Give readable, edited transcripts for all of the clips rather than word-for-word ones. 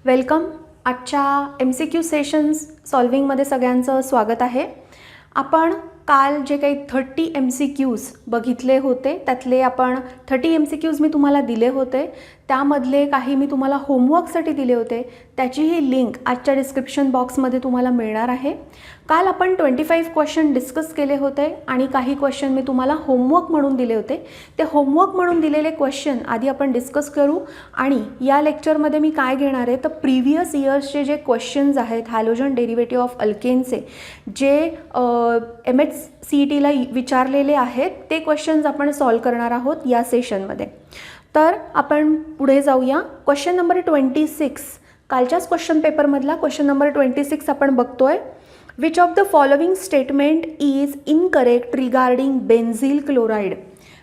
Welcome. आजच्या MCQ sessions सॉल्विंगमध्ये सगळ्यांचं स्वागत आहे. आपण काल जे काही 30 MCQs बघितले होते त्यातले आपण 30 MCQs मी तुम्हाला दिले होते, त्यामधले काही मी तुम्हाला होमवर्कसाठी दिले होते. त्याचीही लिंक आजच्या डिस्क्रिप्शन बॉक्समध्ये तुम्हाला मिळणार आहे. काल आपण 25 क्वेश्चन डिस्कस केले होते आणि काही क्वेश्चन मी तुम्हाला होमवर्क म्हणून दिले होते. ते होमवर्क म्हणून दिलेले क्वेश्चन आधी आपण डिस्कस करू आणि या लेक्चरमध्ये मी काय घेणार आहे तर प्रिव्हियस इयर्सचे जे क्वेश्चन्स आहेत हॅलोजन डेरिव्हेटिव्ह ऑफ अल्केनचे जे MHCETला विचारलेले आहेत ते क्वेश्चन्स आपण सॉल्व करणार आहोत या सेशनमध्ये. तर आपण पुढे जाऊया. क्वेश्चन नंबर 26 कालच्याच क्वेश्चन पेपरमधला क्वेश्चन नंबर 26 आपण बघतोय. Which of the following statement is incorrect regarding benzyl chloride?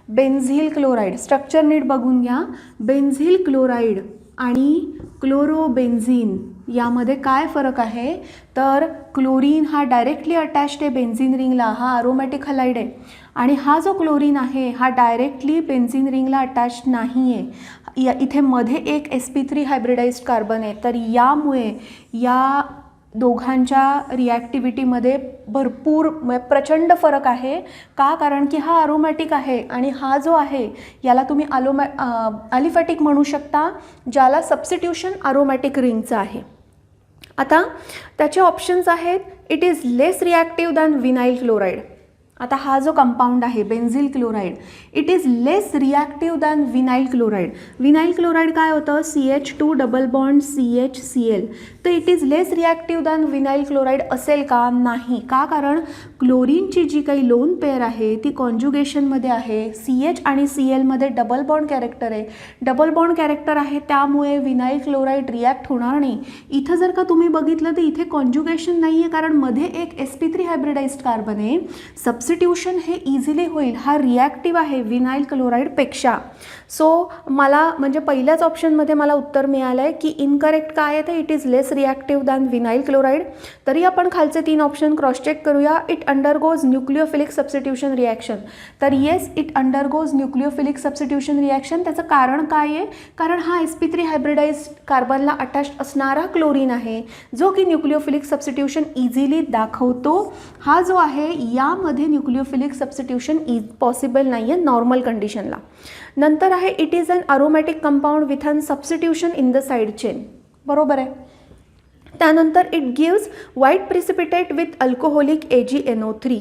Benzyl chloride structure नीट बघून घ्या. बेन्झिल क्लोराईड आणि क्लोरोबेन्झीन यामध्ये काय फरक आहे तर क्लोरीन हा डायरेक्टली अटॅच्ड आहे बेन्झिन रिंगला, हा अरोमॅटिक हलाइड आहे, आणि हा जो क्लोरीन आहे हा डायरेक्टली बेन्झिन रिंगला अटॅच्ड नाही आहे. इथे मध्ये एक sp3 हायब्रिडाइज्ड कार्बन आहे. तर यामुळे या दोघांच्या रिॲक्टिव्हिटीमध्ये भरपूर प्रचंड फरक आहे. का? कारण की हा अरोमॅटिक आहे आणि हा जो आहे याला तुम्ही ॲलिफॅटिक म्हणू शकता, ज्याला सबस्टिट्यूशन अरोमॅटिक रिंगचं आहे. आता त्याचे ऑप्शन्स आहेत. It is less reactive than vinyl chloride. आता हा जो कंपाऊंड आहे benzyl chloride, it is less reactive than vinyl chloride. Vinyl chloride काय होतं CH2 डबल बॉन्ड CHCl. तर it is less reactive than vinyl chloride असेल का? नाही. का? कारण क्लोरीनची जी काही लोन पेअर आहे ती कॉन्ज्युगेशनमध्ये आहे. CH आणि Clमध्ये डबल बॉन्ड कॅरेक्टर आहे. डबल बॉन्ड कॅरेक्टर आहे त्यामुळे विनाइल क्लोराईड रिॲक्ट होणार नाही. इथं जर का तुम्ही बघितलं तर इथे कॉन्ज्युगेशन नाही आहे, कारण मध्ये एक sp3 हायब्रिडाइज्ड कार्बन आहे. सबस्टिट्यूशन हे इझिली होईल. हा रिॲक्टिव्ह आहे विनाइल क्लोराईडपेक्षा. सो मला म्हणजे पहिल्याच ऑप्शनमध्ये मला उत्तर मिळालं आहे की इनकरेक्ट काय आहे तर it is less reactive than vinyl chloride. तरी आपण खालचे 3 ऑप्शन क्रॉस चेक करूया. It undergoes nucleophilic substitution reaction. तर yes, it undergoes nucleophilic substitution reaction. त्याचं कारण काय आहे? कारण हा sp3 हायब्रिडाइज्ड कार्बनला अटॅच्ड असणारा क्लोरीन आहे जो की न्यूक्लिओफिलिक सबस्टिट्यूशन इझिली दाखवतो. हा जो आहे यामध्ये न्यूक्लिओफिलिक सबस्टिट्यूशन पॉसिबल नाही आहे नॉर्मल कंडिशनला. नंतर आहे it is an aromatic compound with an substitution in the side chain. बरोबर आहे. त्यानंतर it gives white precipitate with alcoholic AgNO3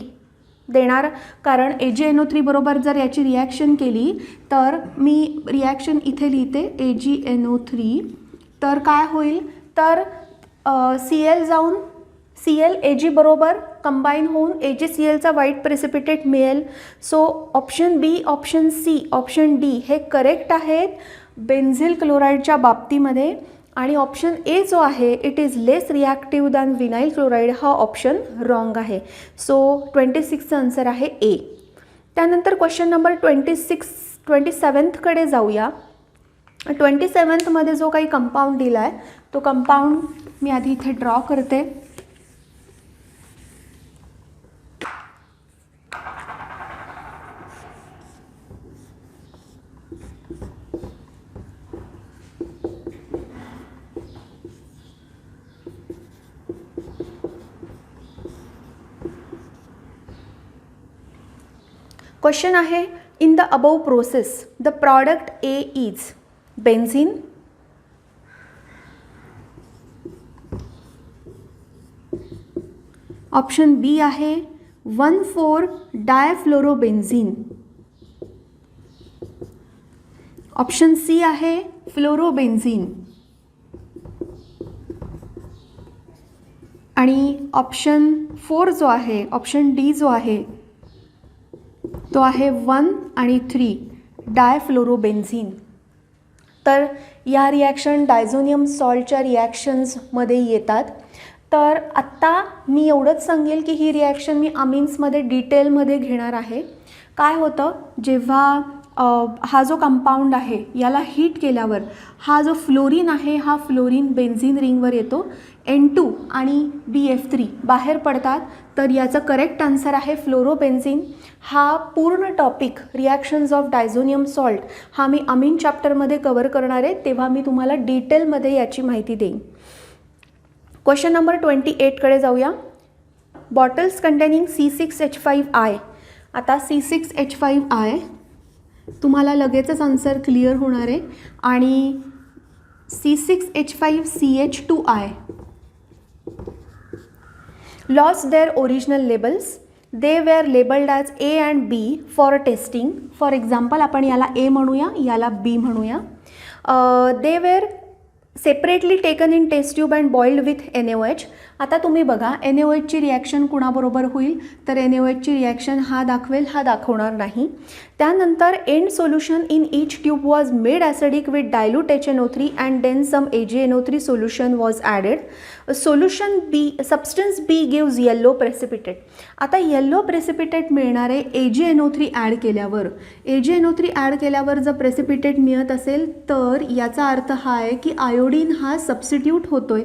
देणार, कारण AgNO3 बरोबर जर याची रिॲक्शन केली तर मी रिॲक्शन इथे लिहिते AgNO3. तर काय होईल तर Cl जाऊन Cl Ag बरोबर कंबाईन होऊन AgClचा व्हाईट प्रेसिपिटेट मिळेल. सो ऑप्शन बी, ऑप्शन सी, ऑप्शन डी हे करेक्ट आहेत बेन्झिल क्लोराईडच्या बाबतीमध्ये. आणि ऑप्शन ए जो आहे it is less reactive than vinyl chloride हा ऑप्शन रॉंग आहे. सो 26चं आन्सर आहे ए. त्यानंतर क्वेश्चन नंबर 27कडे जाऊया. 27मध्ये जो काही कंपाऊंड दिला आहे तो कंपाऊंड मी आधी इथे ड्रॉ करते. क्वेश्चन आहे in the above process the product A is benzene, option B आहे 1,4-डायफ्लोरोबेन्झीन, ऑप्शन सी आहे फ्लोरोबेन्झीन, आणि ऑप्शन 4 जो आहे ऑप्शन डी जो आहे तो आहे 1 आणि 3 डायफ्लोरोबेन्झीन. तर या रिॲक्शन डायझोनियम सॉल्टच्या रिॲक्शन्समध्ये येतात. तर आत्ता मी एवढंच सांगेल की ही रिॲक्शन मी अमीन्समध्ये डिटेलमध्ये घेणार आहे. काय होतं जेव्हा हा जो कंपाऊंड आहे याला हीट केल्यावर हा जो फ्लोरीन आहे हा फ्लोरीन बेन्झीन रिंगवर येतो, N2 आणि BF3 बाहेर पडतात. तर याचं करेक्ट आन्सर आहे फ्लोरोबेन्झीन. हा पूर्ण topic reactions of diazonium salt हा मी अमीन चॅप्टरमध्ये कवर करणार आहे, तेव्हा मी तुम्हाला डिटेलमध्ये याची माहिती देईन. क्वेश्चन नंबर 28कडे जाऊया. Bottles containing C6H5I. आता C6H5I तुम्हाला लगेचच आन्सर क्लिअर होणार आहे. आणि C6H5CH2I lost their original labels. They were labeled as A and B for testing. For example, आपण याला A म्हणूया, याला B म्हणूया. They were separately taken in test tube and boiled with NaOH. आता तुम्ही बघा NaOHची रिॲक्शन कुणाबरोबर होईल, तर NaOHची रिॲक्शन हा दाखवेल, हा दाखवणार नाही. त्यानंतर and solution in each tube was made acidic with dilute HNO3 and then some AgNO3 solution was added. Solution B, substance B gives yellow precipitate. आता येल्लो प्रेसिपिटेट मिळणारे AgNO3 ॲड केल्यावर, AgNO3 ॲड केल्यावर जर precipitate मिळत असेल तर याचा अर्थ हा आहे की आयोडीन हा सबस्टिट्यूट होतोय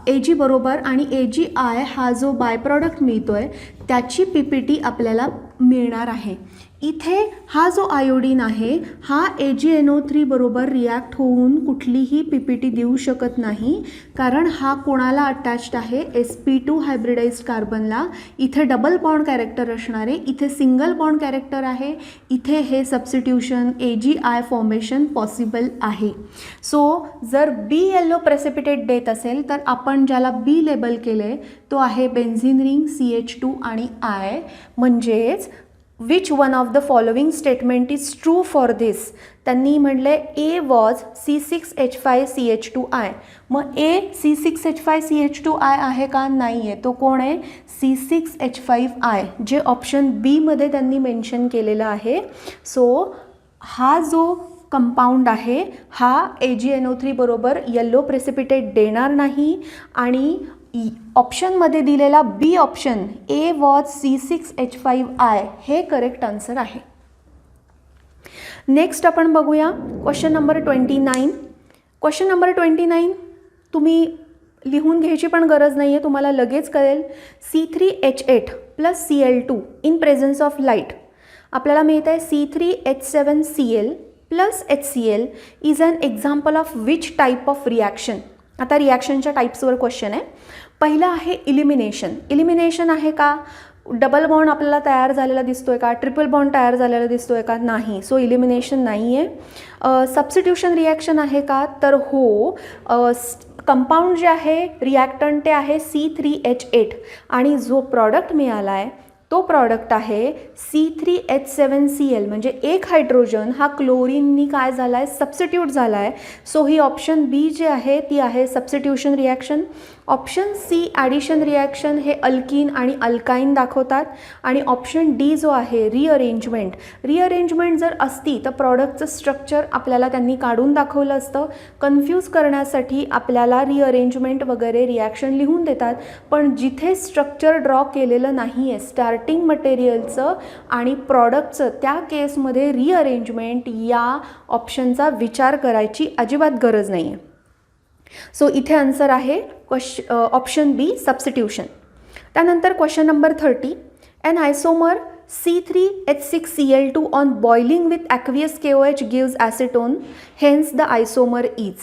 Ag बरोबर, आणि AgI हा जो बाय प्रॉडक्ट मिळतोय त्याची PPT आपल्याला मिळणार आहे. इथे हा जो आयोडीन आहे हा AgNO3 बरोबर रिॲक्ट होऊन कुठलीही PPT देऊ शकत नाही, कारण हा कोणाला अटॅच्ड आहे, sp2 हायब्रिडाइज्ड कार्बनला. इथे डबल बॉन्ड कॅरेक्टर असणार आहे, इथे सिंगल बॉन्ड कॅरेक्टर आहे, इथे हे सबस्टिट्यूशन AgI फॉर्मेशन पॉसिबल आहे. सो जर B येल्लो प्रेसिपिटेट देत असेल तर आपण ज्याला B लेबल केले तो आहे बेन्झीन रिंग CH2 आणि I. म्हणजेच which one of the following statement is true for this. त्यांनी म्हटले A वॉज C6H5CH2I. मग A C6H5CH2I आहे का? नाही आहे. तो कोण आहे? C6H5I, जे ऑप्शन बीमध्ये त्यांनी मेन्शन केलेलं आहे. सो हा जो कंपाऊंड आहे हा AgNO3 बरोबर येल्लो प्रेसिपिटेट देणार नाही, आणि ऑप्शनमध्ये दिलेला बी ऑप्शन A वॉज C6H5I हे करेक्ट आन्सर आहे. नेक्स्ट आपण बघूया क्वेश्चन नंबर 29. क्वेश्चन नंबर 29 तुम्ही लिहून घ्यायची पण गरज नाही आहे, तुम्हाला लगेच कळेल. C3H8 plus Cl2 in presence of light. आपल्याला मिळत आहे C3H7Cl plus HCl is an example of which type of reaction. आता रिॲक्शनच्या टाईप्सवर क्वेश्चन आहे. पहिलं आहे इलिमिनेशन. इलिमिनेशन आहे का? डबल बॉन्ड आपल्याला तयार झालेला दिसतोय का? ट्रिपल बॉन्ड तयार झालेला दिसतोय का? नाही. सो इलिमिनेशन नाही आहे. सबस्टिट्यूशन रिॲक्शन आहे का? तर हो. कंपाऊंड जे आहे रिॲक्टंट ते आहे C3H8 आणि जो प्रॉडक्ट मिळाला आहे तो प्रॉडक्ट आहे C3H7Cl. म्हणजे एक हायड्रोजन हा क्लोरीननी काय झाला आहे? सबस्टिट्यूट झाला आहे. सो ही ऑप्शन बी जी आहे ती आहे substitution reaction. Option C addition reaction हे अल्कीन आणि अल्काईन दाखवतात. आणि ऑप्शन डी जो आहे रिअरेंजमेंट. रिअरेंजमेंट जर असती तर प्रॉडक्टचं स्ट्रक्चर आपल्याला त्यांनी काढून दाखवलं असतं. कन्फ्यूज करण्यासाठी आपल्याला रिअरेंजमेंट वगैरे रिॲक्शन लिहून देतात, पण जिथे स्ट्रक्चर ड्रॉ केलेलं नाही आहे स्टार्टिंग मटेरियलचं आणि प्रॉडक्टचं, त्या केसमध्ये रिअरेंजमेंट या ऑप्शनचा विचार करायची अजिबात गरज नाही आहे. सो इथे आन्सर आहे ऑप्शन बी सबस्टिट्यूशन. त्यानंतर question number 30. An isomer C3H6Cl2 on boiling with aqueous KOH gives acetone, hence the isomer is.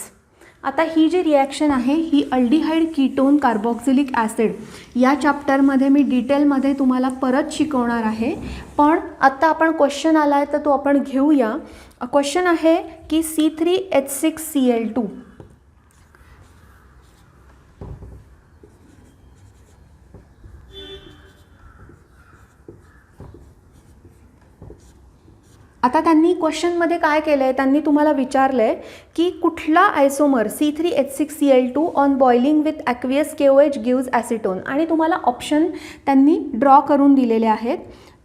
आता ही जी रिॲक्शन आहे ही अल्डिहाइड कीटोन कार्बॉक्सिलिक ॲसिड या चॅप्टरमध्ये मी डिटेलमध्ये तुम्हाला परत शिकवणार आहे, पण आत्ता आपण क्वेश्चन आला आहे तर तो आपण घेऊया. क्वेश्चन आहे की C3H6Cl2 आता त्यांनी क्वेश्चनमध्ये काय केलं आहे, त्यांनी तुम्हाला विचारलं आहे की कुठला आयसोमर C3H6Cl2 on boiling with aqueous KOH gives acetone, आणि तुम्हाला ऑप्शन त्यांनी ड्रॉ करून दिलेले आहेत.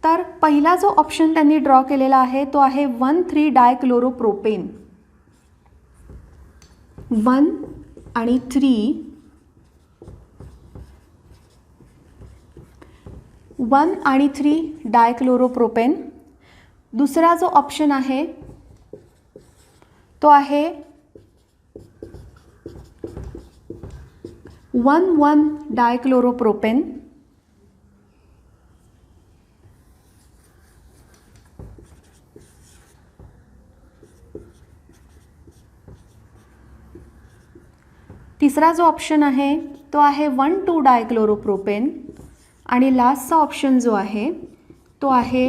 तर पहिला जो ऑप्शन त्यांनी ड्रॉ केलेला आहे तो आहे 1,3-डायक्लोरोप्रोपेन. 1 आणि 3 1 आणि 3 डायक्लोरोप्रोपेन. दुसरा जो ऑप्शन आहे तो आहे 1,1-डायक्लोरोप्रोपेन. तिसरा जो ऑप्शन आहे तो आहे 1,2-डायक्लोरोप्रोपेन. आणि लास्टचा ऑप्शन जो आहे तो आहे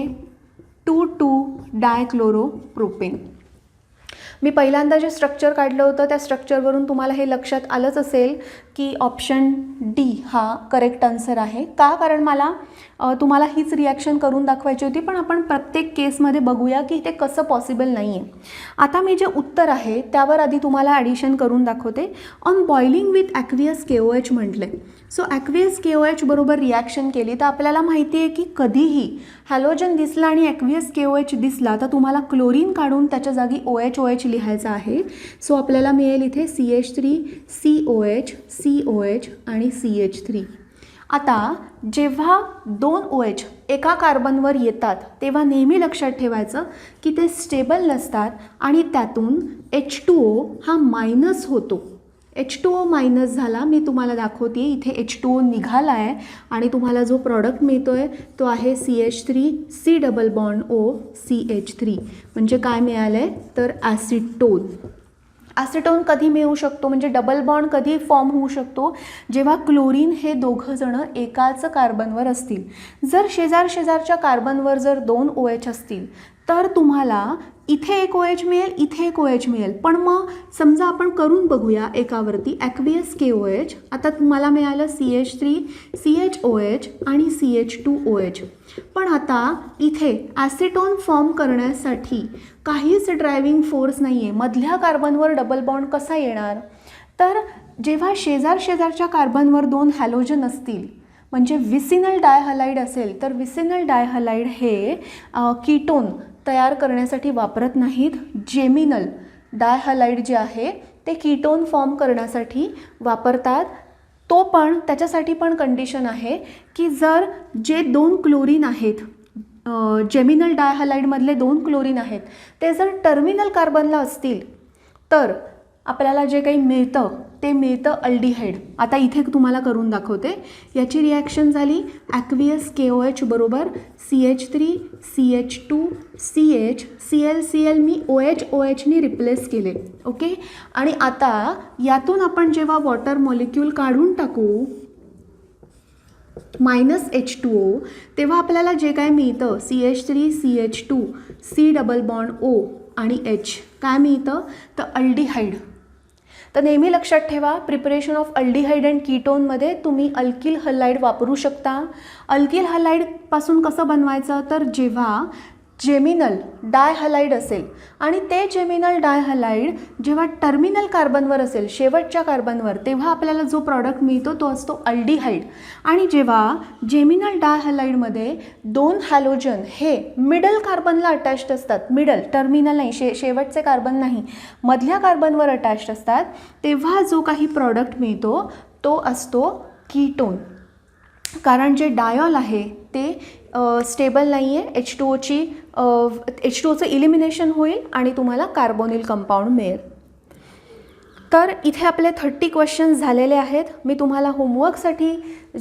2,2-डायक्लोरोप्रोपेन. मी पहिल्यांदा जे स्ट्रक्चर काढलं होतं त्या स्ट्रक्चरवरून तुम्हाला हे लक्षात आलंच असेल की ऑप्शन डी हा करेक्ट आन्सर आहे. का? कारण मला तुम्हाला हीच रिॲक्शन करून दाखवायची होती, पण आपण प्रत्येक केसमध्ये बघूया की ते कसं पॉसिबल नाही आहे. आता मी जे उत्तर आहे त्यावर आधी तुम्हाला ॲडिशन करून दाखवते. On boiling with aqueous KOH म्हटले. सो ॲक्वियस KOH बरोबर रिॲक्शन केली तर आपल्याला माहिती आहे की कधीही हॅलोजन दिसला आणि ॲक्वियस KOH दिसला तर तुम्हाला क्लोरीन काढून त्याच्या जागी OH लिहायचा आहे. सो आपल्याला मिळेल इथे CH3, COH, COH आणि CH3. आता जेव्हा 2 OH एका कार्बनवर येतात तेव्हा नेहमी लक्षात ठेवायचं की ते स्टेबल नसतात आणि त्यातून H2O हा मायनस होतो. H2O मायनस झाला, मी तुम्हाला दाखवते इथे H2O निघाला आहे आणि तुम्हाला जो प्रॉडक्ट मिळतो आहे तो आहे CH3 C double bond O CH3. म्हणजे काय मिळालं आहे तर ॲसिटोन. ॲसिटोन कधी मिळू शकतो म्हणजे डबल बॉन्ड कधी फॉर्म होऊ शकतो जेव्हा क्लोरीन हे दोघं जणं एकाच कार्बनवर असतील. जर शेजारच्या कार्बनवर जर 2 OH असतील तर तुम्हाला इथे एक OH मिळेल, इथे एक OH मिळेल. पण मग समजा आपण करून बघूया एकावरती ॲक्वियस KOH. आता तुम्हाला मिळालं CH3 CHOH आणि CH2OH. पण आता इथे ॲसिटोन फॉर्म करण्यासाठी काहीच ड्रायव्हिंग फोर्स नाही आहे. मधल्या कार्बनवर डबल बॉन्ड कसा येणार? तर जेव्हा शेजारच्या कार्बनवर 2 हॅलोजन असतील म्हणजे विसिनल डायहलाइड असेल तर विसिनल डायहलाइड हे कीटोन तयार करण्यासाठी वापरत नाहीत. जेमिनल डायहलाइड जे आहे ते कीटोन फॉर्म करण्यासाठी वापरतात. तो पण त्याच्यासाठी पण कंडिशन आहे की जर जे 2 क्लोरीन आहेत जेमिनल डायहलाइडमधले 2 क्लोरीन आहेत ते जर टर्मिनल कार्बनला असतील तर आपल्याला जे काही मिळतं ते मिळतं अल्डिहाइड. आता इथे तुम्हाला करून दाखवते. याची रिॲक्शन झाली ॲक्वियस KOH बरोबर CH3 CH2 CH Cl मी OHनी रिप्लेस केले. ओके. आणि आता यातून आपण जेव्हा वॉटर मॉलिक्यूल काढून टाकू -H2O तेव्हा आपल्याला जे काय मिळतं CH3 CH2 C double bond O आणि H काय मिळतं तर अल्डिहाइड. तर नेहमी लक्षात ठेवा प्रिपरेशन ऑफ अल्डिहाइड अँड कीटोनमध्ये तुम्ही अल्किल हलाइड वापरू शकता. अल्किल हलाइडपासून कसं बनवायचं तर जेव्हा जेमिनल डायहलाइड असेल आणि ते जेमिनल डायहलाइड जेव्हा टर्मिनल कार्बनवर असेल शेवटच्या कार्बनवर तेव्हा आपल्याला जो प्रॉडक्ट मिळतो तो असतो अल्डिहाइड. आणि जेव्हा जेमिनल डायहलाइडमध्ये 2 हॅलोजन हे मिडल कार्बनला अटॅच्ड असतात, मिडल टर्मिनल नाही शेवटचे कार्बन नाही मधल्या कार्बनवर अटॅच्ड असतात तेव्हा जो काही प्रॉडक्ट मिळतो तो असतो कीटोन. कारण जे डायॉल आहे ते स्टेबल नाही आहे. H2Oचं इलिमिनेशन होईल आणि तुम्हाला कार्बोनिल कंपाऊंड मिळेल. तर इथे आपले 30 क्वेश्चन्स झालेले आहेत. मी तुम्हाला होमवर्कसाठी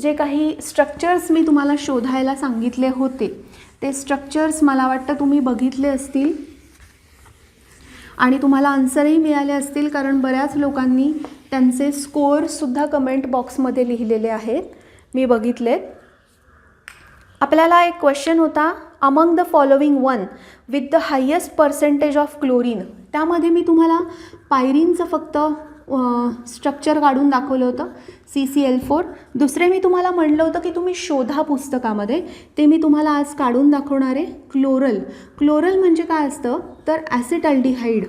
जे काही स्ट्रक्चर्स मी तुम्हाला शोधायला सांगितले होते ते स्ट्रक्चर्स मला वाटतं तुम्ही बघितले असतील आणि तुम्हाला आन्सरही मिळाले असतील कारण बऱ्याच लोकांनी त्यांचे स्कोअरसुद्धा कमेंट बॉक्समध्ये लिहिलेले आहेत, मी बघितलेत. आपल्याला एक क्वेश्चन होता among the following one with the highest percentage of chlorine. त्यामध्ये मी तुम्हाला पायरीनचं फक्त स्ट्रक्चर काढून दाखवलं होतं CCl4. दुसरे मी तुम्हाला म्हणलं होतं की तुम्ही शोधा पुस्तकामध्ये, ते मी तुम्हाला आज काढून दाखवणार आहे. क्लोरल म्हणजे काय असतं तर ॲसिटल्डिहाइड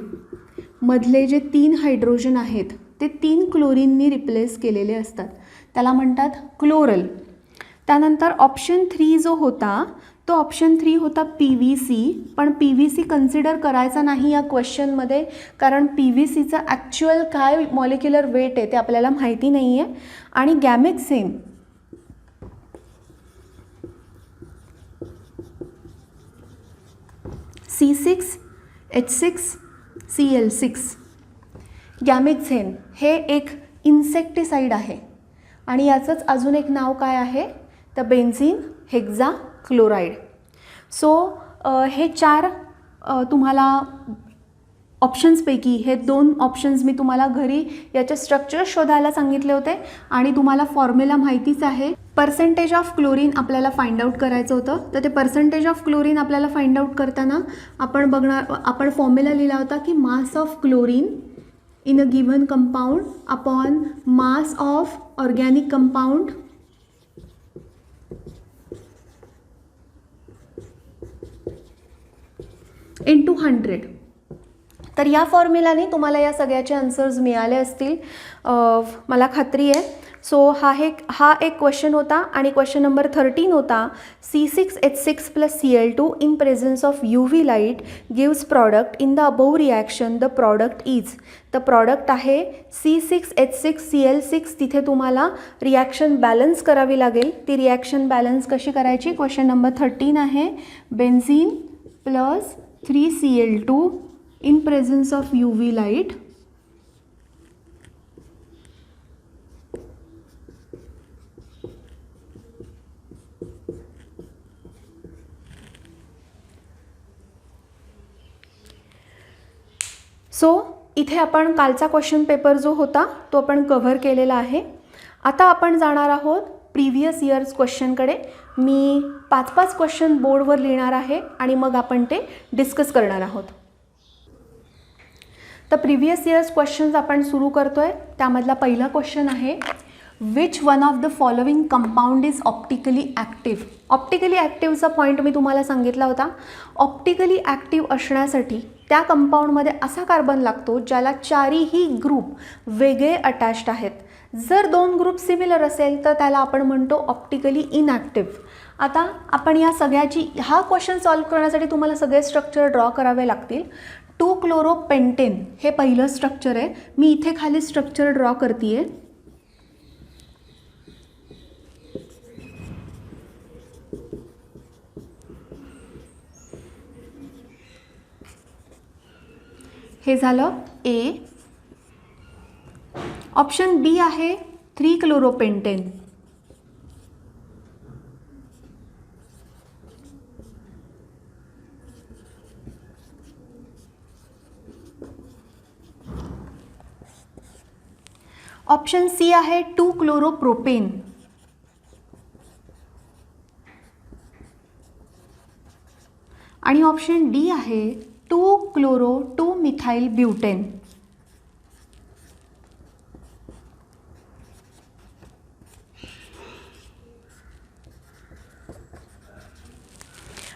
मधले जे 3 हायड्रोजन आहेत ते 3 क्लोरीननी रिप्लेस केलेले असतात, त्याला म्हणतात क्लोरल. त्यानंतर ऑप्शन 3 जो होता तो ऑप्शन 3 होता PVC. पण PVC कन्सिडर करायचा नाही या क्वेश्चनमध्ये कारण PVCचं ॲक्च्युअल काय मॉलिक्युलर वेट आहे ते आपल्याला माहिती नाही आहे. आणि गॅमेक्सेन C6H6Cl6. गॅमिक्झेन हे एक इन्सेक्टिसाइड आहे आणि याचंच अजून एक नाव काय आहे तर बेन्झीन हेक्झाक्लोराइड. सो हे 4 तुम्हाला ऑप्शन्सपैकी हे 2 ऑप्शन्स मी तुम्हाला घरी याचे स्ट्रक्चर शोधायला सांगितले होते आणि तुम्हाला फॉर्म्युला माहितीच आहे. पर्सेंटेज ऑफ क्लोरीन आपल्याला फाइंड आउट करायचं होतं. तर ते पर्सेंटेज ऑफ क्लोरीन आपल्याला फाइंड आउट करताना आपण फॉर्म्युला लिहिला होता की mass of chlorine in a given compound upon mass of organic compound into 100. तर या फॉर्म्युलाने तुम्हाला या सगळ्याचे आन्सर्स मिळाले असतील मला खात्री आहे. सो हा एक क्वेश्चन होता आणि क्वेश्चन नंबर 13 होता C6H6 plus Cl2 in presence of UV light gives product in the above reaction. The product is, the product आहे C6H6Cl6. तिथे तुम्हाला रिॲक्शन बॅलन्स करावी लागेल. ती रिॲक्शन बॅलन्स कशी करायची? क्वेश्चन नंबर 13 आहे benzene plus 3Cl2 in presence of UV light so इथे आपण कालचा क्वेश्चन पेपर जो होता तो आपण कव्हर केलेला आहे. आता आपण जाणार आहोत प्रिव्हियस इयर्स क्वेश्चनकडे. मी 5-5 क्वेश्चन बोर्डवर लिहिणार आहे आणि मग आपण ते डिस्कस करणार आहोत. तर प्रिव्हियस इयर्स क्वेश्चन्स आपण सुरू करतोय. त्यामधला पहिला क्वेश्चन आहे which one of the following compound is optically active. Optically ॲक्टिव्हचा पॉईंट मी तुम्हाला सांगितला होता. ऑप्टिकली ॲक्टिव्ह असण्यासाठी त्या कंपाऊंडमध्ये असा कार्बन लागतो ज्याला 4ही ग्रुप वेगळे अटॅच्ड आहेत. जर 2 ग्रुप सिमिलर असेल तर त्याला आपण म्हणतो ऑप्टिकली इनॲक्टिव्ह. आता आपण या सगळ्याची हा क्वेश्चन सॉल्व्ह करण्यासाठी तुम्हाला सगळे स्ट्रक्चर ड्रॉ करावे लागतील. 2-क्लोरोपेंटेन हे पहिलं स्ट्रक्चर आहे. मी इथे खाली स्ट्रक्चर ड्रॉ करते. हे झालं ए. ऑप्शन बी आहे 3-क्लोरोपेंटेन. ऑप्शन सी आहे 2-क्लोरोप्रोपेन. आणि ऑप्शन डी आहे 2-क्लोरो-2-मिथाइल ब्युटेन.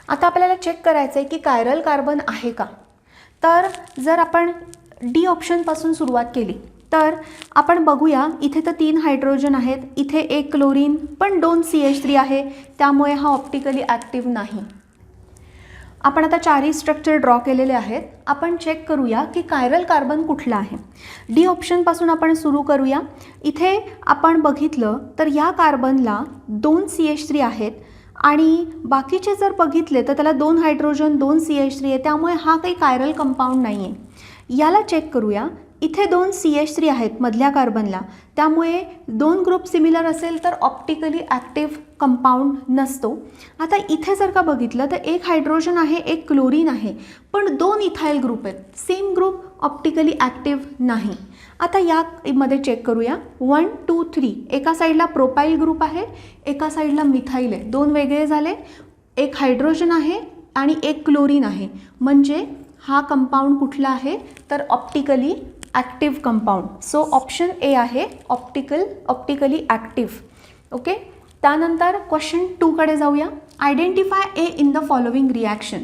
आता आपल्याला चेक करायचं आहे की कायरल कार्बन आहे का. तर जर आपण डी ऑप्शनपासून सुरुवात केली तर आपण बघूया इथे तर 3 हायड्रोजन आहेत, इथे 1 क्लोरीन पण 2 CH3 आहे, त्यामुळे हा ऑप्टिकली ॲक्टिव्ह नाही. आपण आता 4ही स्ट्रक्चर ड्रॉ केलेले आहेत. आपण चेक करूया की कायरल कार्बन कुठला आहे. डी ऑप्शनपासून आपण सुरू करूया. इथे आपण बघितलं तर या कार्बनला 2 CH3 आहेत आणि बाकीचे जर बघितले तर त्याला 2 हायड्रोजन 2 CH3 आहे, त्यामुळे हा काही कायरल कंपाऊंड नाही आहे. याला चेक करूया. इथे 2 CH3 आहेत मधल्या कार्बनला, त्यामुळे 2 ग्रुप सिमिलर असेल तर ऑप्टिकली ॲक्टिव्ह कंपाऊंड नसतो. आता इथे जर का बघितलं तर 1 हायड्रोजन आहे 1 क्लोरीन आहे पण 2 इथाइल ग्रुप आहेत, सेम ग्रुप ऑप्टिकली ॲक्टिव्ह नाही. आता यामध्ये चेक करूया 1, 2, 3. एका साईडला प्रोपाइल ग्रुप आहे, एका साईडला मिथाइल आहे, 2 वेगळे झाले. 1 हायड्रोजन आहे आणि 1 क्लोरीन आहे, म्हणजे हा कंपाऊंड कुठला आहे तर optically active compound. So option A आहे ऑप्टिकली ॲक्टिव्ह. ओके. त्यानंतर क्वेश्चन 2 कडे जाऊया. Identify A in the following reaction.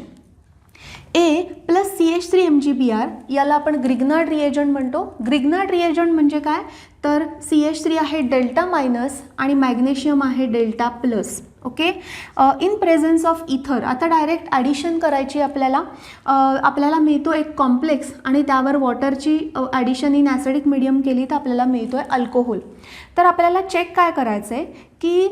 A plus CH3 MgBr याला आपण ग्रिग्नार्ड रिएजंट म्हणतो. ग्रिग्नार्ड रिएजंट म्हणजे काय तर CH3 आहे डेल्टा मायनस आणि मॅग्नेशियम आहे delta plus. Okay. In presence of इथर. आता डायरेक्ट ॲडिशन करायची आपल्याला मिळतो एक कॉम्प्लेक्स आणि त्यावर वॉटरची ॲडिशन इन ॲसिडिक मीडियम केली तर आपल्याला मिळतो आहे अल्कोहोल. तर आपल्याला चेक काय करायचं आहे की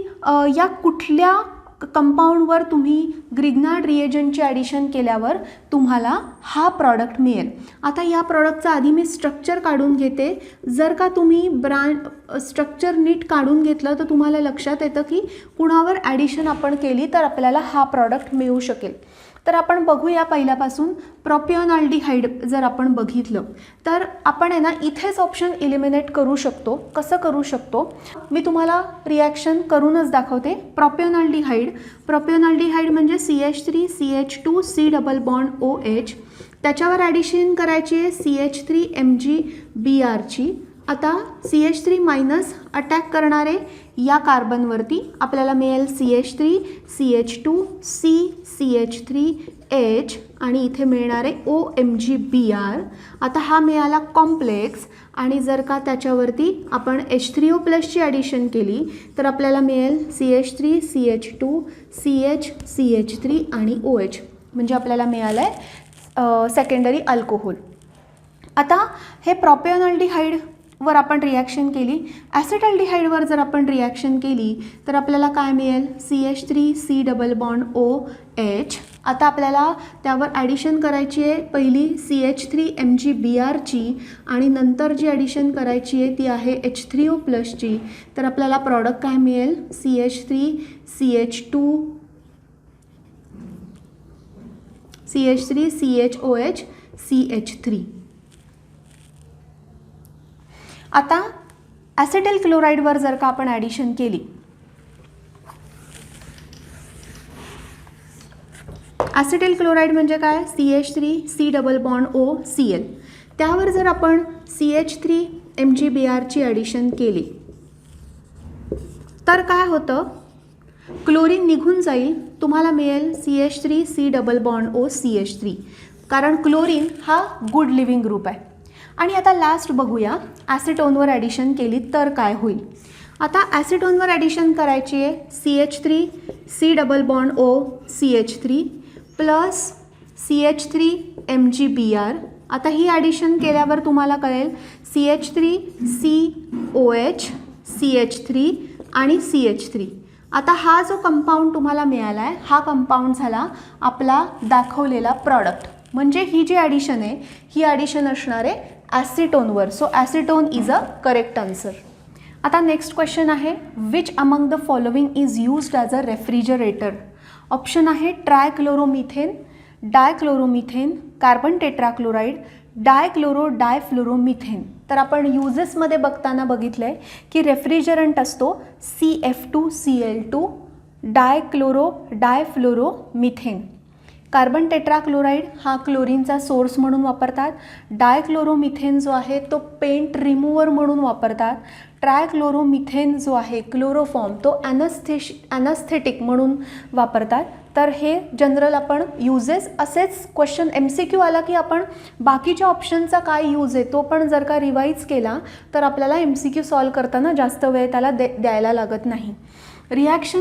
या कुठल्या कंपाऊंडवर तुम्ही ग्रिग्नार्ड रिएजंटची ॲडिशन केल्यावर तुम्हाला हा प्रॉडक्ट मिळेल. आता या प्रॉडक्टचा आधी मी स्ट्रक्चर काढून घेते. जर का तुम्ही स्ट्रक्चर नीट काढून घेतलं तर तुम्हाला लक्षात येतं की कुणावर ॲडिशन आपण केली तर आपल्याला हा प्रॉडक्ट मिळू शकेल. तर आपण बघूया पहिल्यापासून. प्रोपिओनाल्डिहाइड जर आपण बघितलं तर आपण आहे ना इथेच ऑप्शन इलिमिनेट करू शकतो. कसं करू शकतो मी तुम्हाला रिॲक्शन करूनच दाखवते. प्रोपिओनाल्डिहाइड म्हणजे CH3 CH2 C double bond OH, त्याच्यावर ॲडिशन करायची आहे CH3 MgBrची. आता CH3 मायनस अटॅक करणारे या कार्बनवरती आपल्याला मिळेल CH3 CH2 C CH3H आणि इथे मिळणारे OMgBr. आता हा मिळाला कॉम्प्लेक्स आणि जर का त्याच्यावरती आपण H3O प्लसची ॲडिशन केली तर आपल्याला मिळेल CH3 CH2 CH CH3 आणि OH, म्हणजे आपल्याला मिळालं आहे सेकंडरी अल्कोहोल. आता हे प्रोपिओनाल्डिहाइड वर आपण रिॲक्शन केली. ॲसिटाल्डिहाइडवर जर आपण रिॲक्शन केली तर आपल्याला काय मिळेल CH3 C double bond OH. आता आपल्याला त्यावर ॲडिशन करायची आहे पहिली CH3 MgBrची आणि नंतर जी ॲडिशन करायची आहे ती आहे H3O प्लसची. तर आपल्याला प्रॉडक्ट काय मिळेल CH3 CHOH CH3. आता ॲसिटाइल क्लोराईडवर जर का आपण ॲडिशन केली, ॲसिटाइल क्लोराईड म्हणजे काय CH3 C double bond OCl, त्यावर जर आपण CH3 MgBrची ॲडिशन केली तर काय होतं, क्लोरीन निघून जाईल, तुम्हाला मिळेल CH3 C double bond OCH3, कारण क्लोरीन हा गुड लिव्हिंग ग्रुप आहे. आणि आता लास्ट बघूया ॲसिटोनवर ॲडिशन केली तर काय होईल. आता ॲसिटोनवर ॲडिशन करायची आहे CH3 C double bond OCH3 plus CH3 MgBr. आता ही ॲडिशन केल्यावर तुम्हाला कळेल CH3 COH CH3 आणि CH3. आता हा जो कंपाऊंड तुम्हाला मिळाला आहे हा कंपाऊंड झाला आपला दाखवलेला प्रॉडक्ट. म्हणजे ही जी ॲडिशन आहे ही ॲडिशन असणार आहे ॲसिटोनवर. So acetone is a correct answer. आता नेक्स्ट क्वेश्चन आहे which among the following is used as a refrigerator. Option आहे trichloromethane, dichloromethane, carbon tetrachloride, difluoromethane. तर आपण युजेसमध्ये बघताना बघितलं आहे की रेफ्रिजरंट असतो CF2Cl2 डायफ्लोरोमिथेन. कार्बन टेट्राक्लोराईड हा क्लोरीनचा सोर्स म्हणून वापरतात. डायक्लोरोमिथेन जो आहे तो पेंट रिमूव्हर म्हणून वापरतात. ट्रायक्लोरोमिथेन जो आहे क्लोरोफॉर्म तो ॲनास्थेटिक म्हणून वापरतात. तर हे जनरल आपण यूजेस असेच क्वेश्चन MCQ आला की आपण बाकीच्या ऑप्शनचा काय यूज आहे तो पण जर का रिवाईज केला तर आपल्याला MCQ सॉल्व करताना जास्त वेळ त्याला द्यायला लागत नाही. Reaction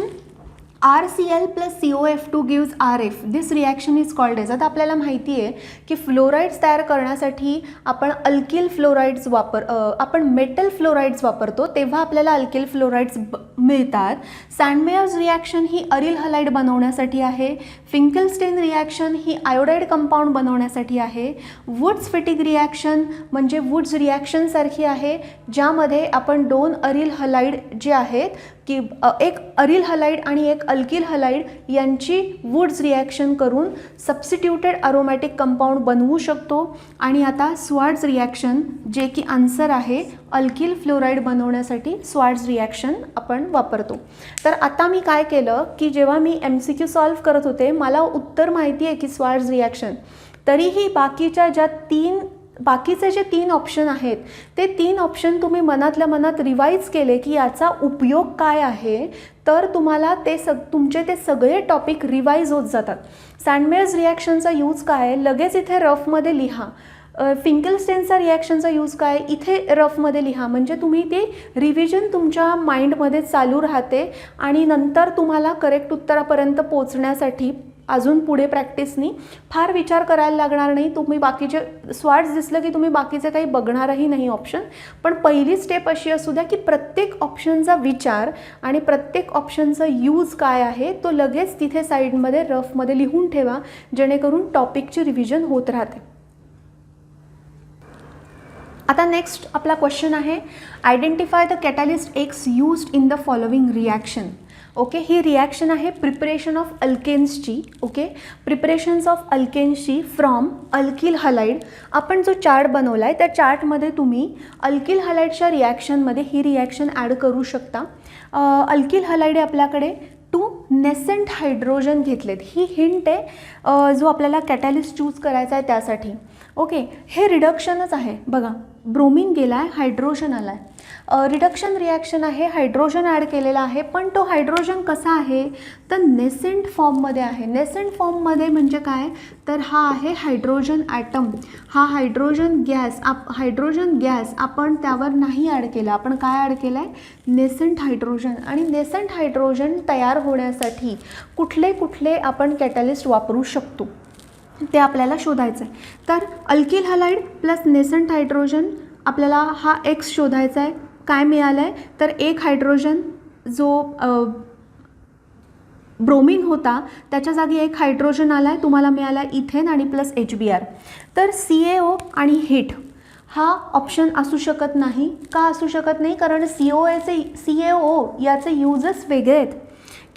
RCl plus COF2 gives RF. This reaction is called as. आता आपल्याला माहिती आहे की फ्लोराईड्स तयार करण्यासाठी आपण अल्किल फ्लोराईड्स आपण मेटल फ्लोराईड्स वापरतो तेव्हा आपल्याला अल्किल फ्लोराईड्स मिळतात. सँडमेयर्स रिॲक्शन ही अरिल हलाइड बनवण्यासाठी आहे. फिंकलस्टेन रिॲक्शन ही आयोडाइड कंपाऊंड बनवण्यासाठी आहे. वुड्स फिटिग रिॲक्शन म्हणजे वुड्स रिॲक्शनसारखी आहे ज्यामध्ये आपण दोन अरिल हलाइड जे आहेत की एक अरिल हलाइड आणि एक अल्किल हलाइड यांची वुड्स रिॲक्शन करून सबस्टिट्यूटेड अरोमॅटिक कंपाऊंड बनवू शकतो. आणि आता स्वार्ट्झ रिॲक्शन जे की आन्सर आहे अल्किल फ्लोराईड बनवण्यासाठी स्वार्ट्झ रिॲक्शन आपण वापरतो. तर आता मी काय केलं की जेव्हा मी MCQ सॉल्व करत होते मला उत्तर माहिती आहे की स्वार्ट्झ रिॲक्शन, तरीही बाकीचे जे तीन ऑप्शन आहेत ते तीन ऑप्शन तुम्ही मनातल्या मनात रिवाईज केले की याचा उपयोग काय आहे तर तुम्हाला तुमचे ते सगळे टॉपिक रिवाईज होत जातात. सँडमेयर्स रिॲक्शनचा यूज काय आहे लगेच इथे रफमध्ये लिहा. फिंकलस्टेनचा रिॲक्शनचा यूज काय इथे रफमध्ये लिहा. म्हणजे तुम्ही ते रिव्हिजन तुमच्या माइंडमध्ये चालू राहते आणि नंतर तुम्हाला करेक्ट उत्तरापर्यंत पोचण्यासाठी अजून पुढे प्रॅक्टिसनी फार विचार करायला लागणार नाही. तुम्ही बाकीचे स्वाट्स दिसलं की तुम्ही बाकीचे काही बघणारही नाही ऑप्शन. पण पहिली स्टेप अशी असू द्या की प्रत्येक ऑप्शनचा विचार आणि प्रत्येक ऑप्शनचा यूज काय आहे तो लगेच तिथे साईडमध्ये रफमध्ये लिहून ठेवा, जेणेकरून टॉपिकची रिव्हिजन होत राहते. आता नेक्स्ट आपला क्वेश्चन आहे, identify the catalyst X used in the following reaction. Okay, ही रिॲक्शन आहे प्रिपरेशन ऑफ अल्केन्सची. ओके, प्रिपरेशन्स ऑफ अल्केन्सची फ्रॉम अल्किल हलाइड. आपण जो चार्ट बनवला आहे त्या चार्टमध्ये तुम्ही अल्किल हलाइडच्या रिॲक्शनमध्ये ही रिॲक्शन ॲड करू शकता. अल्किल हलाइड आपल्याकडे 2 नेसेंट हायड्रोजन घेतलेत. ही हिंट आहे जो आपल्याला कॅटॅलिस्ट चूज करायचा आहे त्यासाठी. ओके, हे रिडक्शनच आहे बघा, ब्रोमिन गेला आहे, हायड्रोजन आला आहे. रिडक्शन रिॲक्शन आहे, हायड्रोजन ॲड केलेला आहे, पण तो हायड्रोजन कसा आहे तर नेसेंट फॉर्ममध्ये आहे. नेसेंट फॉर्ममध्ये म्हणजे काय तर हा आहे हायड्रोजन ॲटम. हा हायड्रोजन गॅस आपण त्यावर नाही ॲड केला, आपण काय ॲड केलं आहे नेसेंट हायड्रोजन. आणि नेसेंट हायड्रोजन तयार होण्यासाठी कुठले कुठले आपण कॅटॅलिस्ट वापरू शकतो ते आपल्याला शोधायचं आहे. तर alkyl halide plus nascent hydrogen आपल्याला हा एक्स शोधायचा आहे. काय मिळालं आहे तर एक हायड्रोजन जो ब्रोमिन होता त्याच्या जागी एक हायड्रोजन आला आहे, तुम्हाला मिळाला आहे इथेन आणि प्लस HBr. तर CaO आणि हीट हा ऑप्शन असू शकत नाही. का असू शकत नाही कारण CaO याचे यूजेस वेगळे आहेत.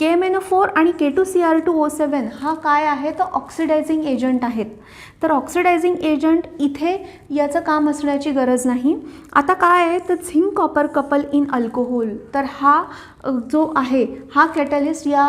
KMnO4 आणि K2Cr2O7 हा काय आहे तर ऑक्सिडायझिंग एजंट आहेत. तर ऑक्सिडायझिंग एजंट इथे याचं काम असण्याची गरज नाही. आता काय आहे तर zinc copper couple in alcohol. तर हा जो आहे हा कॅटॅलिस्ट या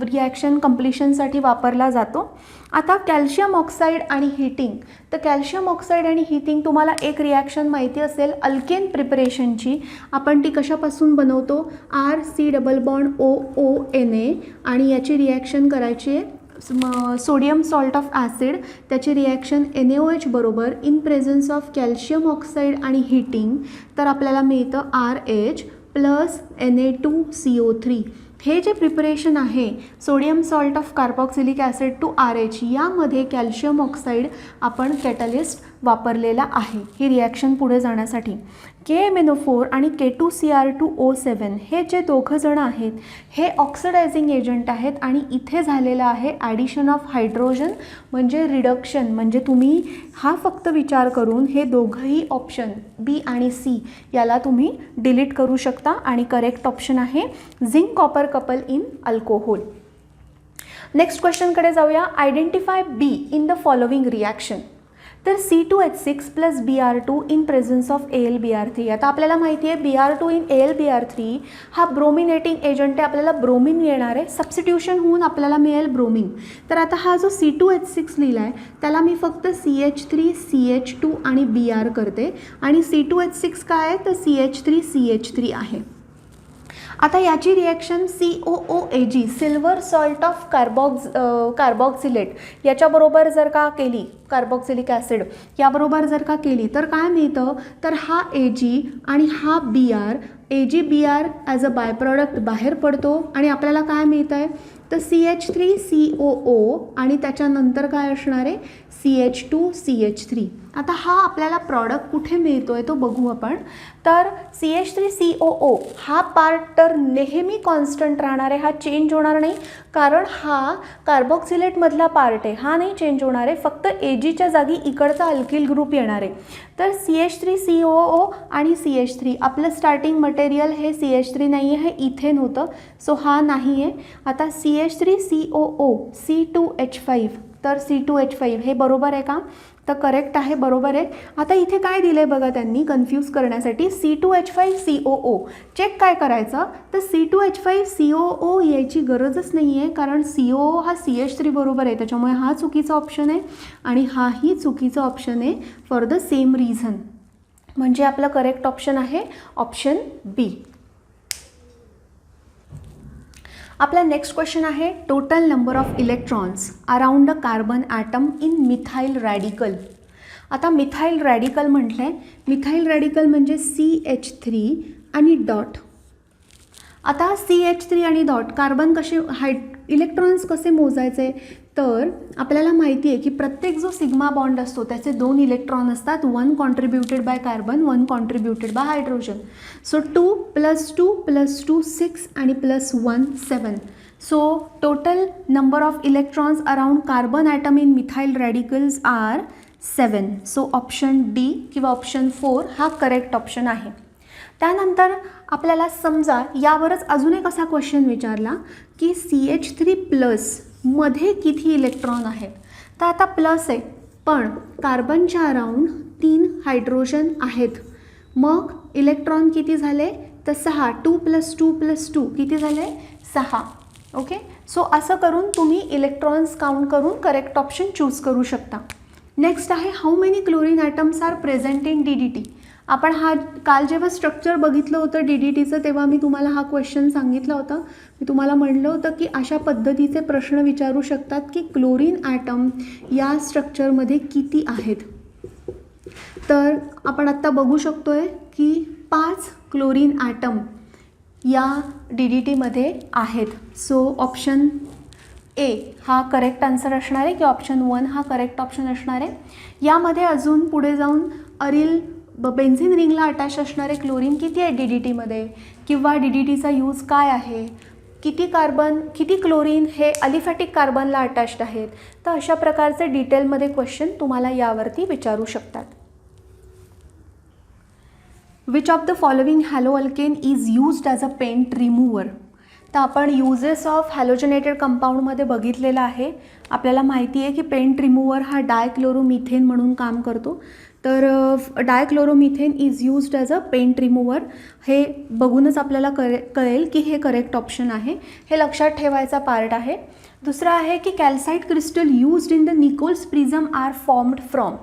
रिॲक्शन कंप्लिशनसाठी वापरला जातो. आता कॅल्शियम ऑक्साईड आणि हीटिंग. तर कॅल्शियम ऑक्साईड आणि हीटिंग तुम्हाला एक रिॲक्शन माहिती असेल अल्केन प्रिपरेशनची. आपण ती कशापासून बनवतो RC डबल बॉन्ड OONA आणि याची रिॲक्शन करायची आहे सोडियम सॉल्ट ऑफ ॲसिड. त्याची रिॲक्शन NaOH बरोबर in presence of calcium oxide आणि हीटिंग. तर आपल्याला मिळतं RH प्लस Na2CO3. हे जे प्रिपरेशन आहे sodium salt of carboxylic acid to RH यामध्ये कॅल्शियम ऑक्साईड आपण कॅटॅलिस्ट वापरलेला आहे ही रिॲक्शन पुढे जाण्यासाठी. KMnO4 आणि K2Cr2O7 हे जे दोघं जण आहेत हे ऑक्सिडायझिंग एजंट आहेत आणि इथे झालेलं आहे ॲडिशन ऑफ हायड्रोजन म्हणजे रिडक्शन. म्हणजे तुम्ही हा फक्त विचार करून हे दोघंही ऑप्शन B आणि C याला तुम्ही डिलीट करू शकता आणि करेक्ट ऑप्शन आहे zinc copper couple in alcohol. Next क्वेश्चनकडे जाऊया. Identify B in the following reaction. तर C2H6 plus Br2 in presence of AlBr3. आता आपल्याला माहिती आहे Br2 इन AlBr3 हा ब्रोमिनेटिंग एजंट आहे. आपल्याला ब्रोमिन येणार आहे, सबस्टिट्यूशन होऊन आपल्याला मिळेल ब्रोमिन. तर आता हा जो C2H6 लिहिला आहे त्याला मी फक्त CH3 CH2 आणि Br करते आणि C2H6 काय आहे तर CH3 आहे. आता याची reaction COOAg silver salt of carboxylate याच्याबरोबर जर का केली कार्बॉक्सिलिक ॲसिड याबरोबर जर का केली तर काय मिळतं तर हा Ag आणि हा Br AgBr as a bye product बाहेर पडतो आणि आपल्याला काय मिळतं आहे तर CH3COO आणि त्याच्यानंतर काय असणार आहे CH2CH3. आता हा आपल्याला प्रॉडक्ट कुठे मिळतो आहे तो बघू आपण. तर CH3COO हा पार्ट तर नेहमी कॉन्स्टंट राहणार आहे, हा चेंज होणार नाही कारण हा कार्बॉक्सिलेटमधला पार्ट आहे, हा नाही चेंज होणार आहे. फक्त Agच्या जागी इकडचा अल्किल ग्रुप येणार आहे. तर CH3COO आणि CH3 आपलं स्टार्टिंग मटेरियल हे CH3 नाही आहे, हे इथेन होतं सो हा नाही आहे. आता CH3COO C2H5 तर C2H5 हे बरोबर आहे का तर करेक्ट आहे, बरोबर आहे. आता इथे काय दिलं आहे बघा त्यांनी कन्फ्यूज करण्यासाठी C2H5COO. चेक काय करायचं तर C2H5COO यायची गरजच नाही आहे कारण COO हा CH3 बरोबर आहे, त्याच्यामुळे हा चुकीचा ऑप्शन आहे आणि हाही चुकीचा ऑप्शन आहे फॉर द सेम रिझन. म्हणजे आपलं करेक्ट ऑप्शन आहे ऑप्शन B. आपला नेक्स्ट क्वेश्चन आहे total number of electrons around a carbon atom in methyl radical. आता मिथाइल रॅडिकल म्हटलं आहे, मिथाइल रॅडिकल म्हणजे CH3 आणि डॉट. आता CH3 आणि डॉट कार्बन कसे इलेक्ट्रॉन्स कसे मोजायचे, तर आपल्याला माहिती आहे की प्रत्येक जो सिग्मा बॉन्ड असतो त्याचे 2 इलेक्ट्रॉन असतात, 1 contributed by carbon, 1 contributed by hydrogen. So 2 + 2 + 2 6 आणि +1 7. So total number of electrons around carbon atom in methyl radicals are 7. So option D किंवा ऑप्शन 4 हा करेक्ट ऑप्शन आहे. त्यानंतर आपल्याला समजा यावरच अजून एक असा क्वेश्चन विचारला की CH3+ मध्ये किती इलेक्ट्रॉन आहेत. तर आता प्लस आहे पण कार्बनच्या अराउंड 3 हायड्रोजन आहेत, मग इलेक्ट्रॉन किती झाले तर 6. 2 + 2 + 2 किती झाले 6. ओके. सो असं करून तुम्ही इलेक्ट्रॉन्स काउंट करून करेक्ट ऑप्शन चूज करू शकता. नेक्स्ट आहे how many chlorine atoms are present in DDT. आपण हा काल जेव्हा स्ट्रक्चर बघितलं होतं DDTचं तेव्हा मी तुम्हाला हा क्वेश्चन सांगितला होता. मी तुम्हाला म्हणलं होतं की अशा पद्धतीचे प्रश्न विचारू शकतात की क्लोरीन ॲटम या स्ट्रक्चरमध्ये किती आहेत. तर आपण आत्ता बघू शकतो आहे की 5 क्लोरीन ॲटम या DDTमध्ये आहेत. सो ऑप्शन ए हा करेक्ट आन्सर असणार आहे की ऑप्शन 1 हा करेक्ट ऑप्शन असणार आहे. यामध्ये अजून पुढे जाऊन अरिल बेन्झिन रिंगला अटॅच असणारे क्लोरीन किती आहे DDTमध्ये, किंवा DDTचा यूज काय आहे, किती क्लोरीन हे अलिफॅटिक कार्बनला अटॅच्ड आहेत. तर अशा प्रकारचे डिटेलमध्ये क्वेश्चन तुम्हाला यावरती विचारू शकतात. Which of the following halo alkane is used as a paint remover. तर आपण युजेस ऑफ हॅलोजनेटेड कंपाऊंडमध्ये बघितलेलं आहे. आपल्याला माहिती आहे की पेंट रिमूव्हर हा डायक्लोरोमिथेन म्हणून काम करतो. तर dichloromethane is used as a paint remover. हे बघूनच आपल्याला कळेल की हे करेक्ट ऑप्शन आहे. हे लक्षात ठेवायचा पार्ट आहे. दुसरा आहे की calcite crystal used in the Nicol's prism are formed from.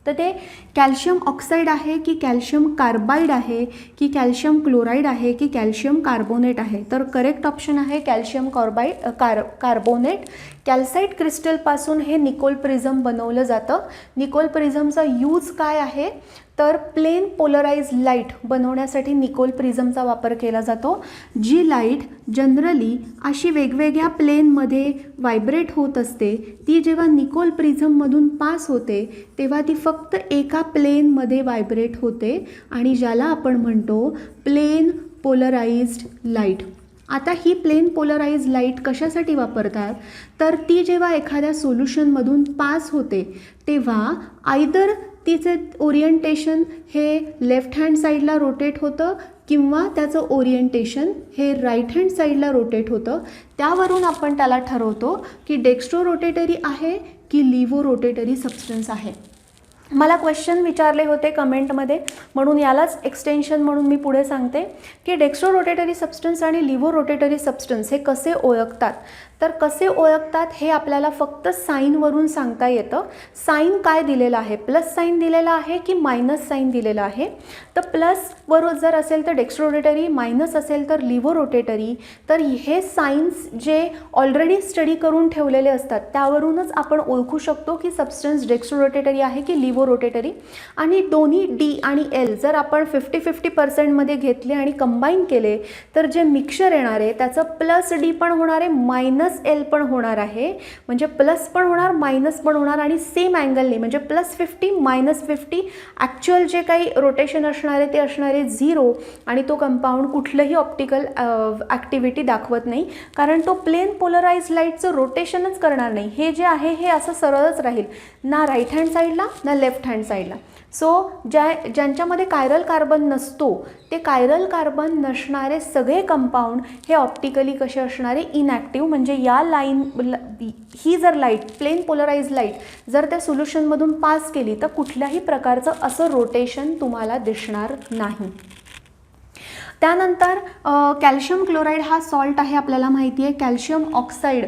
तर ते कॅल्शियम ऑक्साईड आहे की कॅल्शियम कार्बाईड आहे की कॅल्शियम क्लोराईड आहे की कॅल्शियम कार्बोनेट आहे. तर करेक्ट ऑप्शन आहे कॅल्शियम कार्बोनेट. कॅल्साइट क्रिस्टलपासून हे निकोल प्रिझम बनवलं जातं. निकोल प्रिझमचा यूज काय आहे तर प्लेन पोलराइज लाईट बनवण्यासाठी निकोल प्रिझमचा वापर केला जातो. जी लाईट जनरली अशी वेगवेगळ्या प्लेनमध्ये व्हायब्रेट होत असते, ती जेव्हा निकोल प्रिझममधून पास होते तेव्हा ती फक्त एका प्लेनमध्ये व्हायब्रेट होते आणि ज्याला आपण म्हणतो प्लेन पोलराइज्ड लाईट. आता ही प्लेन पोलराइज लाईट कशासाठी वापरतात तर ती जेव्हा एखाद्या सोल्युशनमधून पास होते तेव्हा आयदर तिचे ओरिएंटेशन हे लेफ्ट हँड साईडला रोटेट होतं किंवा त्याचं ओरिएंटेशन हे राईट हँड साईडला रोटेट होतं. त्यावरून आपण त्याला ठरवतो की डेक्स्ट्रो रोटेटरी आहे की लिव्हो रोटेटरी सबस्टन्स आहे. मला क्वेश्चन विचारले होते कमेंटमध्ये, म्हणून यालाच एक्सटेन्शन म्हणून मी पुढे सांगते की डेक्स्ट्रो रोटेटरी सबस्टन्स आणि लिव्हो रोटेटरी सबस्टन्स हे कसे ओळखतात. तर कसे ओळखतात हे आपल्याला फक्त साईनवरून सांगता येतं. साईन काय दिलेलं आहे, प्लस साईन दिलेला आहे की मायनस साईन दिलेला आहे. तर प्लसवर जर असेल तर डेक्स्ट्रो रोटेटरी, मायनस असेल तर लिव्हो रोटेटरी. तर हे साईन्स जे ऑलरेडी स्टडी करून ठेवलेले असतात त्यावरूनच आपण ओळखू शकतो की सबस्टन्स डेक्स्ट्रो रोटेटरी आहे की लिव्हो रोटेटरी. आणि दोन्ही डी आणि एल जर आपण 50-50% घेतले आणि कंबाईन केले तर जे मिक्सचर येणार आहे त्याचं प्लस डी पण होणार आहे, मायनस एल पण होणार आहे. म्हणजे प्लस पण होणार, मायनस पण होणार आणि सेम अँगलने म्हणजे +50 -50 ॲक्च्युअल जे काही रोटेशन असणार आहे ते असणार आहे 0. आणि तो कंपाऊंड कुठलंही ऑप्टिकल ॲक्टिव्हिटी दाखवत नाही कारण तो प्लेन पोलराइज लाईटचं रोटेशनच करणार नाही. हे जे आहे हे असं सरळच राहील, ना राईट हँड साईडला ना लेफ्ट हँड साईडला. सो ज्यांच्यामध्ये कायरल कार्बन नसतो ते कायरल कार्बन नसणारे सगळे कंपाऊंड हे ऑप्टिकली कसे असणारे इनॲक्टिव्ह. म्हणजे या लाईन ही जर लाईट प्लेन पोलराइज लाईट जर त्या सोल्युशनमधून पास केली तर कुठल्याही प्रकारचं असं रोटेशन तुम्हाला दिसणार नाही. त्यानंतर कॅल्शियम क्लोराईड हा सॉल्ट आहे, आपल्याला माहिती आहे. कॅल्शियम ऑक्साईड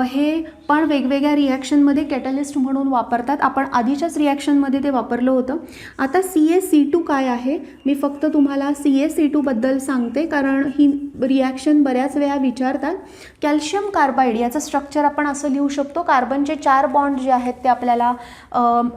हे पण वेगवेगळ्या रिॲक्शनमध्ये कॅटलिस्ट म्हणून वापरतात. आपण आधीच्याच रिॲक्शनमध्ये ते वापरलं होतं. आता CaC2 काय आहे, मी फक्त तुम्हाला CaC2बद्दल सांगते कारण ही रिॲक्शन बऱ्याच वेळा विचारतात. कॅल्शियम कार्बाईड याचं स्ट्रक्चर आपण असं लिहू शकतो, कार्बनचे 4 बॉन्ड जे आहेत ते आपल्याला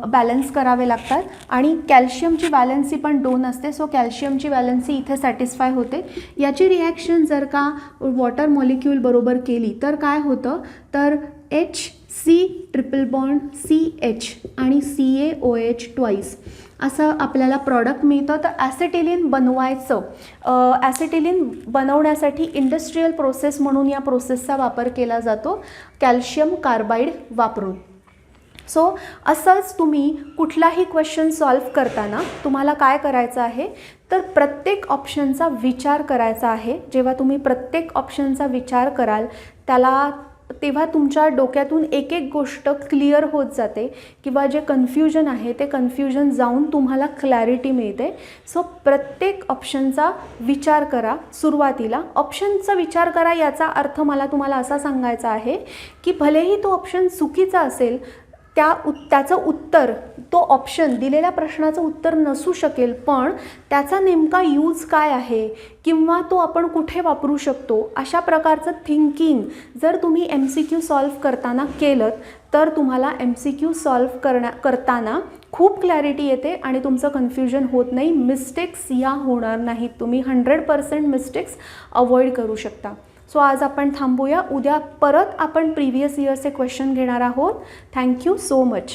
बॅलन्स करावे लागतात आणि कॅल्शियमची वॅलन्सी पण 2 असते. सो कॅल्शियमची वॅलन्सी इथे सॅटिस्फाय सॅटिस्फाय होते. याची रिॲक्शन जर का वॉटर मॉलिक्यूल बरोबर केली तर काय होतं, तर HC ट्रिपल बॉन्ड CH आणि CaOH ट्वाईस असं आपल्याला प्रॉडक्ट मिळतं. तर ॲसिटिलीन बनवायचं, ॲसिटिलीन बनवण्यासाठी इंडस्ट्रीयल प्रोसेस म्हणून या प्रोसेसचा वापर केला जातो कॅल्शियम कार्बाईड वापरून. सो असंच तुम्ही कुठलाही क्वेश्चन सॉल्व करताना तुम्हाला काय करायचं आहे, तर प्रत्येक ऑप्शनचा विचार करायचा आहे. जेव्हा तुम्ही प्रत्येक ऑप्शनचा विचार कराल तेव्हा तुमच्या डोक्यातून एक एक गोष्ट क्लिअर होत जाते किंवा जे कन्फ्युजन आहे ते कन्फ्युजन जाऊन तुम्हाला क्लॅरिटी मिळते. सो प्रत्येक ऑप्शनचा विचार करा. सुरुवातीला ऑप्शनचा विचार करा याचा अर्थ मला तुम्हाला असा सांगायचा आहे की भलेही तो ऑप्शन चुकीचा असेल, त्याचं उत्तर, तो ऑप्शन दिलेल्या प्रश्नाचं उत्तर नसू शकेल, पण त्याचा नेमका यूज काय आहे किंवा तो आपण कुठे वापरू शकतो, अशा प्रकारचं थिंकिंग जर तुम्ही MCQ सॉल्व करताना केलं तर तुम्हाला MCQ सॉल्व करताना खूप क्लॅरिटी येते आणि तुमचं कन्फ्युजन होत नाही. मिस्टेक्स या होणार नाहीत. तुम्ही 100% मिस्टेक्स अवॉइड करू शकता. सो आज आपण थांबूया. उद्या परत आपण प्रिव्हियस इयरचे क्वेश्चन घेणार आहोत. Thank you so much.